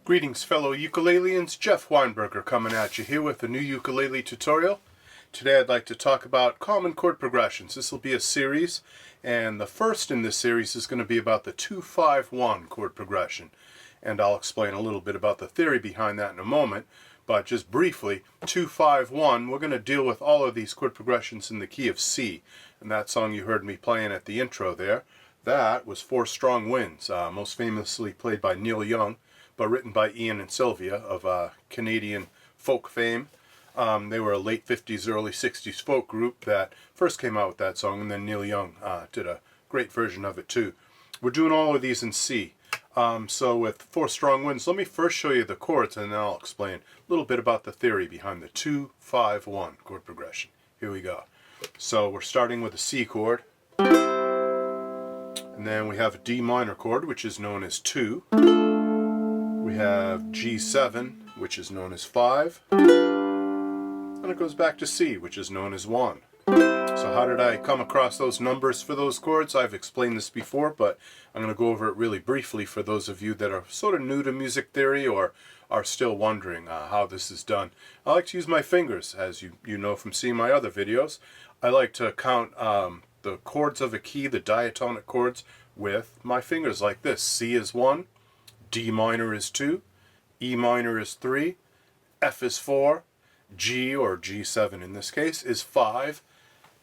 Greetings fellow ukuleleans, Jeff Weinberger coming at you here with a new ukulele tutorial. Today I'd like to talk about common chord progressions. This will be a series, and the first in this series is going to be about the 2-5-1 chord progression. And I'll explain a little bit about the theory behind that in a moment, but just briefly, 2-5-1, we're going to deal with all of these chord progressions in the key of C. And that song you heard me playing at the intro there, that was Four Strong Winds, most famously played by Neil Young, but written by Ian and Sylvia of Canadian folk fame. They were a late 50s, early 60s folk group that first came out with that song, and then Neil Young did a great version of it too. We're doing all of these in C. So with Four Strong Winds, let me first show you the chords and then I'll explain a little bit about the theory behind the 2-5-1 chord progression. Here we go. So we're starting with a C chord, and then we have a D minor chord, which is known as 2. We have G7, which is known as 5, and it goes back to C, which is known as 1. So how did I come across those numbers for those chords? I've explained this before, but I'm going to go over it really briefly for those of you that are sort of new to music theory or are still wondering how this is done. I like to use my fingers, as you know from seeing my other videos. I like to count the chords of a key, the diatonic chords, with my fingers like this. C is 1. D minor is 2, E minor is 3, F is 4, G, or G7 in this case, is 5,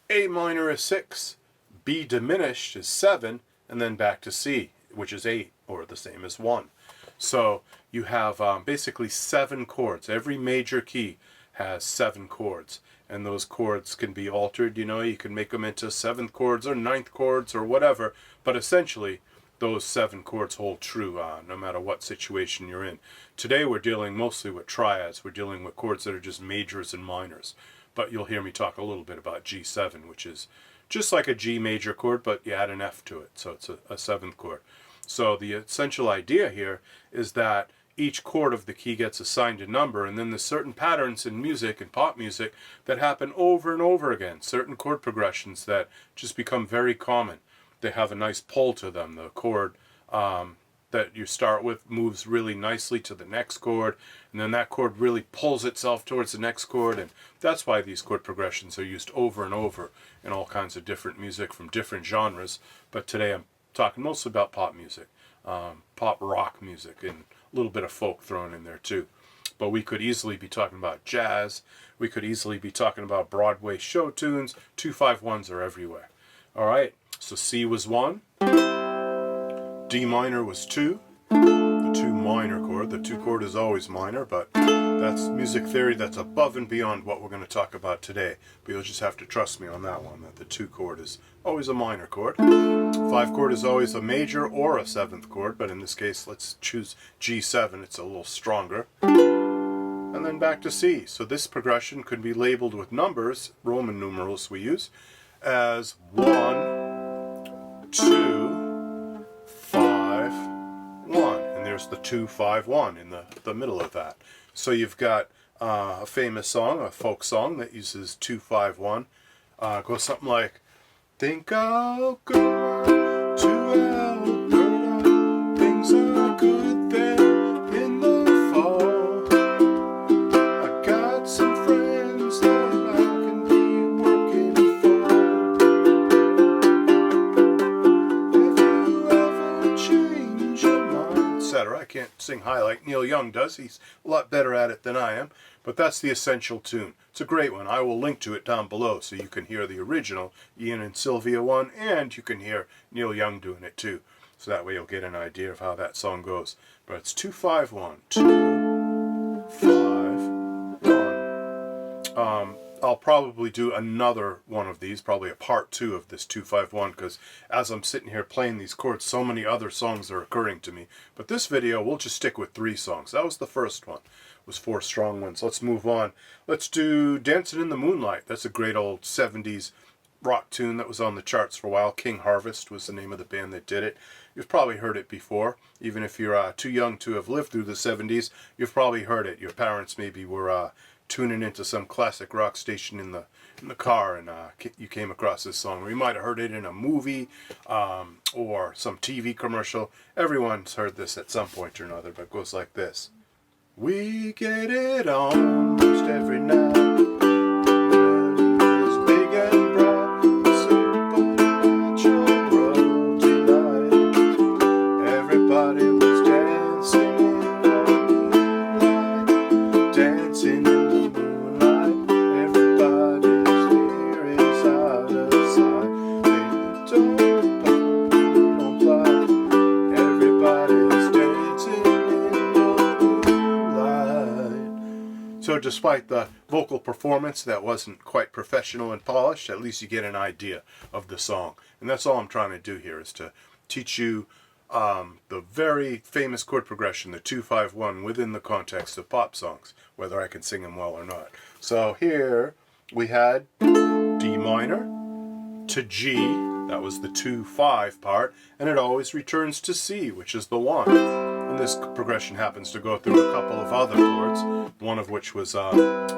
A minor is 6, B diminished is 7, and then back to C, which is 8, or the same as 1. So you have basically 7 chords. Every major key has 7 chords, and those chords can be altered. You know, you can make them into 7th chords or 9th chords or whatever, but essentially those 7 chords hold true no matter what situation you're in. Today we're dealing mostly with triads. We're dealing with chords that are just majors and minors. But you'll hear me talk a little bit about G7, which is just like a G major chord, but you add an F to it, so it's a 7th chord. So the essential idea here is that each chord of the key gets assigned a number, and then there's certain patterns in music and pop music that happen over and over again. Certain chord progressions that just become very common. They have a nice pull to them. The chord that you start with moves really nicely to the next chord, and then that chord really pulls itself towards the next chord, and that's why these chord progressions are used over and over in all kinds of different music from different genres. But today I'm talking mostly about pop music, pop rock music, and a little bit of folk thrown in there too. But we could easily be talking about jazz. We could easily be talking about Broadway show tunes. 2-5-1s are everywhere. All right. So C was 1, D minor was 2, the 2 minor chord. The 2 chord is always minor, but that's music theory that's above and beyond what we're going to talk about today. But you'll just have to trust me on that one, that the 2 chord is always a minor chord. 5 chord is always a major or a 7th chord, but in this case let's choose G7, it's a little stronger. And then back to C. So this progression could be labeled with numbers, Roman numerals we use, as 1, 2, 5, 1, and there's the 2-5-1 in the middle of that. So you've got a famous song, a folk song that uses 2-5-1. Goes something like, think I'll go to Alberta, things are good there in the fall. I got some friends that I can be working for. I can't sing high like Neil Young does. He's a lot better at it than I am. But that's the essential tune. It's a great one. I will link to it down below so you can hear the original Ian and Sylvia one, and you can hear Neil Young doing it too. So that way you'll get an idea of how that song goes. But it's 2-5-1. 2-5-1. I'll probably do another one of these, probably a part 2 of this 2-5-1, because as I'm sitting here playing these chords, so many other songs are occurring to me. But this video, we'll just stick with 3 songs. That was the first one, was Four Strong Winds. Let's move on. Let's do Dancing in the Moonlight. That's a great old 70s rock tune that was on the charts for a while. King Harvest was the name of the band that did it. You've probably heard it before. Even if you're too young to have lived through the 70s, you've probably heard it. Your parents maybe were tuning into some classic rock station in the car, and you came across this song, or you might have heard it in a movie or some TV commercial. Everyone's heard this at some point or another, but it goes like this. We get it on most every night. It's big and broad, supernatural delight. Everybody was dancing in the moonlight, dancing in the moonlight. Everybody's fear is out of sight. They don't fly. Everybody's dancing in the moonlight. So despite the vocal performance that wasn't quite professional and polished, at least you get an idea of the song. And that's all I'm trying to do here, is to teach you the very famous chord progression, the 2-5-1, within the context of pop songs, whether I can sing them well or not. So here we had D minor to G, that was the 2-5 part, and it always returns to C, which is the 1. And this progression happens to go through a couple of other chords, one of which was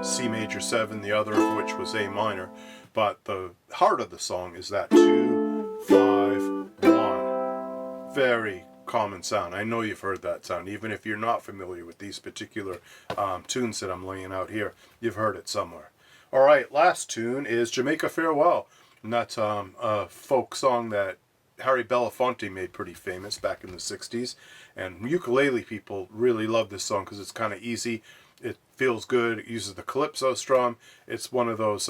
C major 7, the other of which was A minor. But the heart of the song is that 2-5-1. Very common sound. I know you've heard that sound. Even if you're not familiar with these particular tunes that I'm laying out here, you've heard it somewhere. Alright, last tune is Jamaica Farewell. And that's a folk song that Harry Belafonte made pretty famous back in the 60s. And ukulele people really love this song because it's kind of easy. It feels good. It uses the calypso strum. It's one of those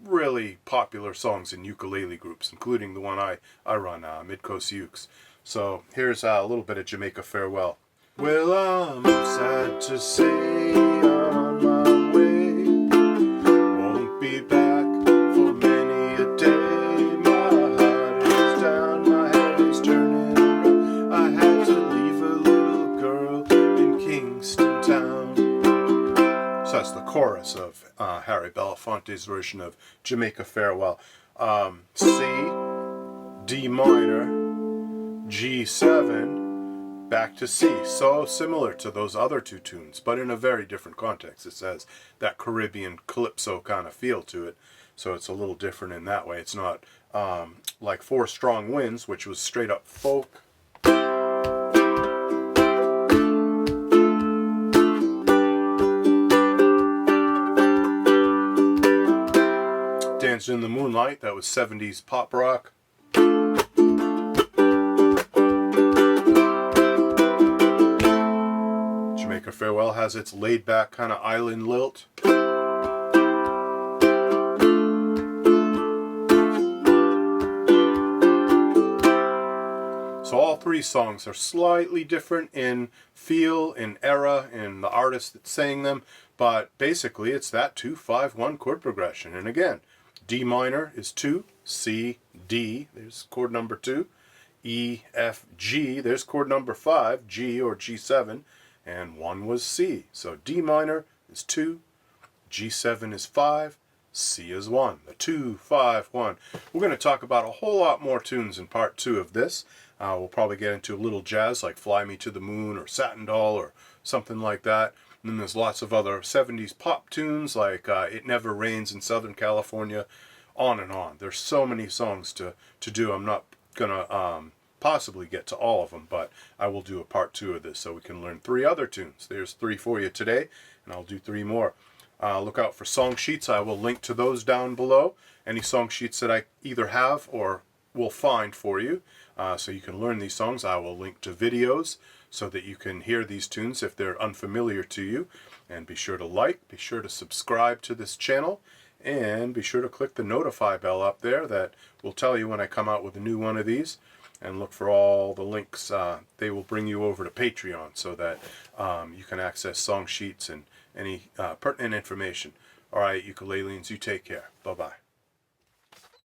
really popular songs in ukulele groups, including the one I run, Mid-Coast Ukes. So here's a little bit of Jamaica Farewell. Well, I'm sad to say I'm on my way. Won't be back for many a day. My heart is down, my head is turning around. I had to leave a little girl in Kingston Town. So that's the chorus of Harry Belafonte's version of Jamaica Farewell. C, D minor, G7, back to C. So similar to those other two tunes, but in a very different context. It has that Caribbean calypso kind of feel to it, so it's a little different in that way. It's not like Four Strong Winds, which was straight up folk. Danced in the Moonlight, that was 70s pop rock. Jamaica Farewell has its laid-back kind of island lilt. So all three songs are slightly different in feel, in era, in the artist that sang them, but basically it's that 2-5-1 chord progression. And again, D minor is 2, C, D, there's chord number 2, E, F, G, there's chord number 5, G or G7, and 1 was C. So D minor is 2, G7 is 5, C is 1. The 2-5-1. We're going to talk about a whole lot more tunes in part 2 of this. We'll probably get into a little jazz like Fly Me to the Moon or Satin Doll or something like that. And then there's lots of other 70s pop tunes like It Never Rains in Southern California, on and on. There's so many songs to do. I'm not going to possibly get to all of them, but I will do a part 2 of this so we can learn 3 other tunes. There's 3 for you today, and I'll do 3 more. Look out for song sheets. I will link to those down below. Any song sheets that I either have or will find for you, so you can learn these songs. I will link to videos so that you can hear these tunes if they're unfamiliar to you. And be sure to like, be sure to subscribe to this channel, and be sure to click the notify bell up there that will tell you when I come out with a new one of these. And look for all the links. They will bring you over to Patreon so that you can access song sheets and any pertinent information. All right, ukuleleans, you take care. Bye-bye.